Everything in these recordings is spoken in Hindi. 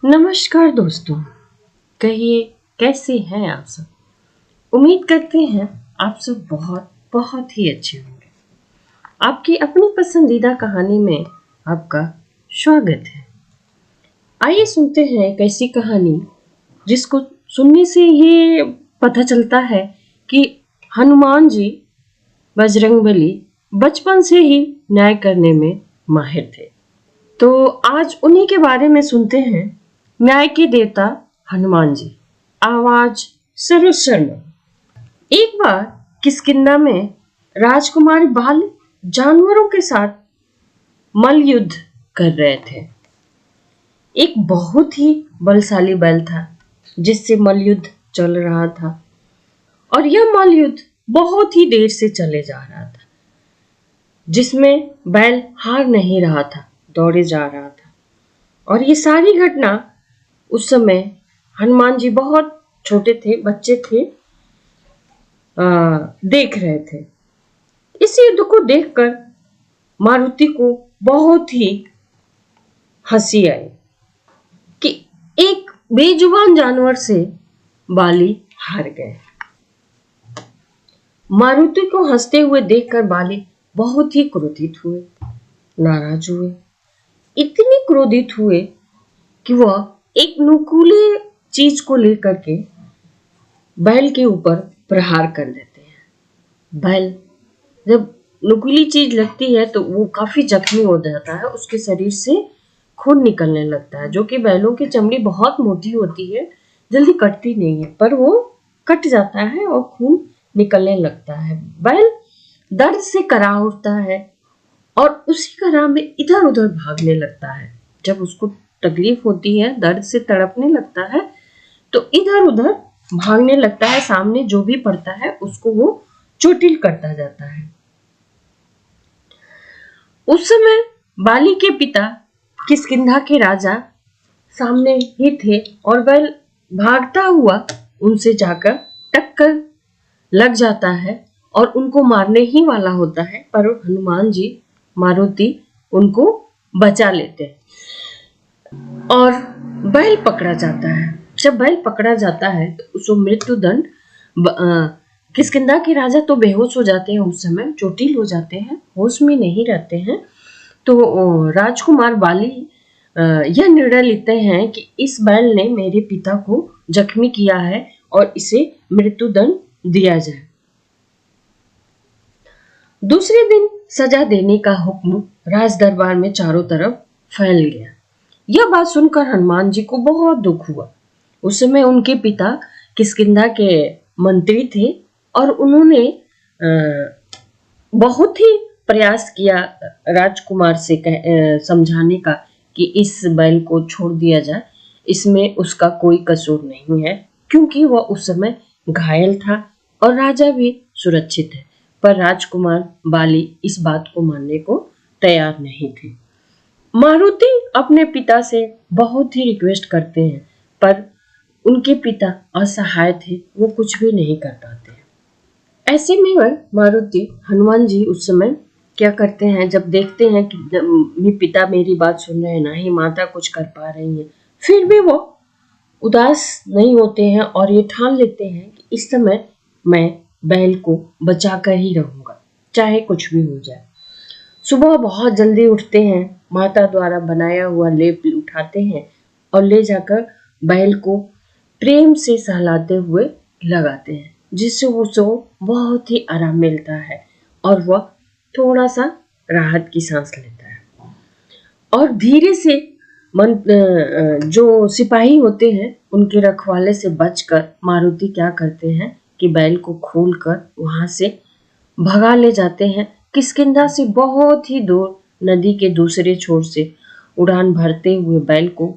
नमस्कार दोस्तों, कहिए कैसे हैं आप सब। उम्मीद करते हैं आप सब बहुत बहुत ही अच्छे होंगे। आपकी अपनी पसंदीदा कहानी में आपका स्वागत है। आइए सुनते हैं एक ऐसी कहानी जिसको सुनने से ये पता चलता है कि हनुमान जी बजरंगबली बचपन से ही न्याय करने में माहिर थे। तो आज उन्हीं के बारे में सुनते हैं। न्याय के देवता हनुमान जी। आवाज सरोज शर्मा। एक बार किष्किंधा में राजकुमारी बाल जानवरों के साथ मल युद्ध कर रहे थे। एक बहुत ही बलशाली बैल था जिससे मल युद्ध चल रहा था और यह मल युद्ध बहुत ही देर से चले जा रहा था, जिसमें बैल हार नहीं रहा था, दौड़े जा रहा था। और ये सारी घटना उस समय हनुमान जी बहुत छोटे थे, बच्चे थे, देख रहे थे। इस युद्ध को देखकर मारुति को बहुत ही हंसी आई कि एक बेजुबान जानवर से बाली हार गए। मारुति को हंसते हुए देखकर बाली बहुत ही क्रोधित हुए, नाराज हुए। इतनी क्रोधित हुए कि वह एक नुकीले चीज को लेकर के बैल के ऊपर प्रहार कर देते हैं। बैल जब नुकीली चीज लगती है तो वो काफी जख्मी हो जाता है, उसके शरीर से खून निकलने लगता है, जो कि बैलों की चमड़ी बहुत मोटी होती है, जल्दी कटती नहीं है, पर वो कट जाता है और खून निकलने लगता है। बैल दर्द से कराह उठता है और उसी कराह में इधर उधर भागने लगता है। जब उसको तकलीफ होती है, दर्द से तड़पने लगता है, तो इधर उधर भागने लगता है। सामने जो भी पड़ता है उसको वो चोटिल करता जाता है। उस समय बाली के पिता किष्किंधा के राजा सामने ही थे और बैल भागता हुआ उनसे जाकर टक्कर लग जाता है और उनको मारने ही वाला होता है, पर हनुमान जी मारुति उनको बचा लेते हैं और बैल पकड़ा जाता है। जब बैल पकड़ा जाता है तो उसको मृत्यु दंड, किष्किंधा के राजा तो बेहोश हो जाते हैं, उस समय चोटिल हो जाते हैं, होश में नहीं रहते हैं। तो राजकुमार बाली यह निर्णय लेते हैं कि इस बैल ने मेरे पिता को जख्मी किया है और इसे मृत्यु दंड दिया जाए। दूसरे दिन सजा देने का हुक्म राज दरबार में चारों तरफ फैल गया। यह बात सुनकर हनुमान जी को बहुत दुख हुआ। उस समय उनके पिता किष्किंधा के मंत्री थे और उन्होंने बहुत ही प्रयास किया राजकुमार से समझाने का कि इस बैल को छोड़ दिया जाए, इसमें उसका कोई कसूर नहीं है, क्योंकि वह उस समय घायल था और राजा भी सुरक्षित है। पर राजकुमार बाली इस बात को मानने को तैयार नहीं थे। मारुति अपने पिता से बहुत ही रिक्वेस्ट करते हैं, पर उनके पिता असहाय थे, वो कुछ भी नहीं कर पाते। ऐसे में मारुति हनुमान जी उस समय क्या करते हैं, जब देखते हैं कि पिता मेरी बात सुन रहे हैं, ना ही माता कुछ कर पा रही है, फिर भी वो उदास नहीं होते हैं और ये ठान लेते हैं कि इस समय मैं बैल को बचा कर ही रहूंगा, चाहे कुछ भी हो जाए। सुबह बहुत जल्दी उठते हैं, माता द्वारा बनाया हुआ लेप उठाते हैं और ले जाकर बैल को प्रेम से सहलाते हुए लगाते हैं, जिससे उसको बहुत ही आराम मिलता है और वह थोड़ा सा राहत की सांस लेता है। और धीरे से जो सिपाही होते हैं उनके रखवाले से बचकर मारुति क्या करते हैं कि बैल को खोलकर वहां से भगा ले जाते हैं। किष्किंधा से बहुत ही दूर नदी के दूसरे छोर से उड़ान भरते हुए बैल को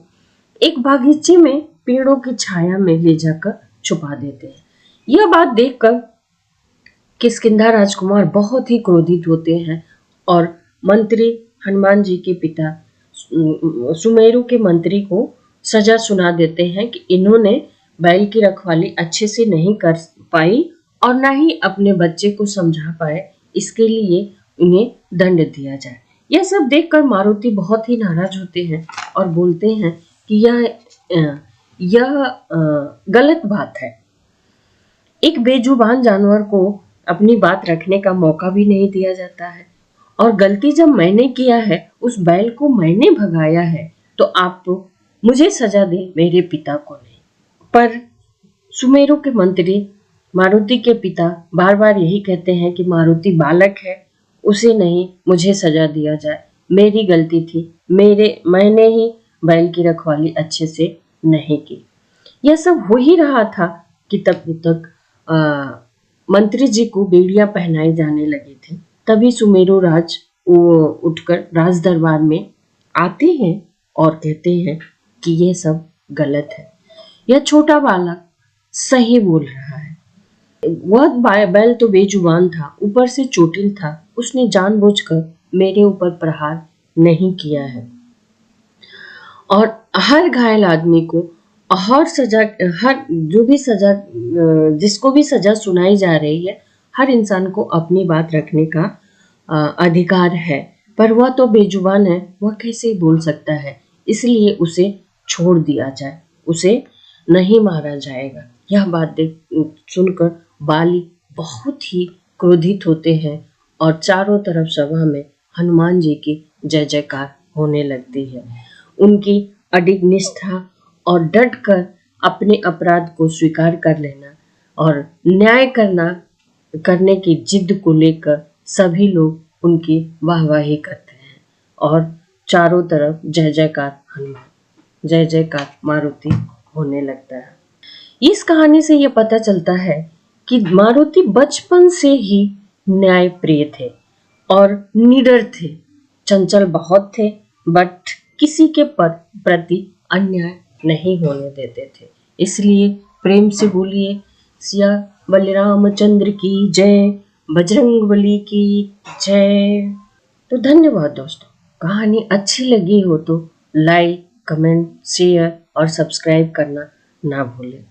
एक बागीचे में पेड़ों की छाया में ले जाकर छुपा देते हैं। यह बात देखकर किष्किंधा राजकुमार बहुत ही क्रोधित होते हैं और मंत्री हनुमान जी के पिता सुमेरु के मंत्री को सजा सुना देते हैं कि इन्होंने बैल की रखवाली अच्छे से नहीं कर पाई और ना ही अपने बच्चे को समझा पाए, इसके लिए उन्हें दंड दिया जाए। यह सब देखकर मारुति बहुत ही नाराज होते हैं और बोलते हैं कि यह यह गलत बात है। एक बेजुबान जानवर को अपनी बात रखने का मौका भी नहीं दिया जाता है। और गलती जब मैंने किया है, उस बैल को मैंने भगाया है, तो आप मुझे सजा दें, मेरे पिता को नहीं। पर सुमेरु के मंत्री मारुति के पिता बार बार यही कहते हैं कि मारुति बालक है, उसे नहीं, मुझे सजा दिया जाए, मेरी गलती थी, मैंने ही बैल की रखवाली अच्छे से नहीं की। यह सब हो ही रहा था कि तब तक मंत्री जी को बेड़ियां पहनाई जाने लगी थी। तभी सुमेरु राज उठकर राज दरबार में आते हैं और कहते हैं कि यह सब गलत है, यह छोटा बालक सही बोल रहा है। वह बैल तो बेजुबान था, ऊपर से चोटिल था, उसने जानबूझकर मेरे ऊपर प्रहार नहीं किया है। और हर घायल आदमी को हर जो भी सजा, जिसको भी सजा सुनाई जा रही है, हर इंसान को अपनी बात रखने का अधिकार है। पर वह तो बेजुबान है, वह कैसे बोल सकता है, इसलिए उसे छोड़ दिया जाए, उसे नहीं मारा जाएगा। यह बात सुनकर बाली बहुत ही क्रोधित होते हैं और चारों तरफ सभा में हनुमान जी की जय जयकार होने लगती है। उनकी अडिग निष्ठा और डट कर अपने अपराध को स्वीकार कर लेना और न्याय करने की जिद को लेकर सभी लोग उनकी वाहवाही करते हैं और चारों तरफ जय जयकार हनुमान, जय जयकार मारुति होने लगता है। इस कहानी से यह पता चलता है कि मारुति बचपन से ही न्याय प्रिय थे और निडर थे, चंचल बहुत थे, बट किसी के प्रति अन्याय नहीं होने देते थे। इसलिए प्रेम से बोलिए सिया बलरामचंद्र की जय, बजरंगबली की जय। तो धन्यवाद दोस्तों। कहानी अच्छी लगी हो तो लाइक, कमेंट, शेयर और सब्सक्राइब करना ना भूलें।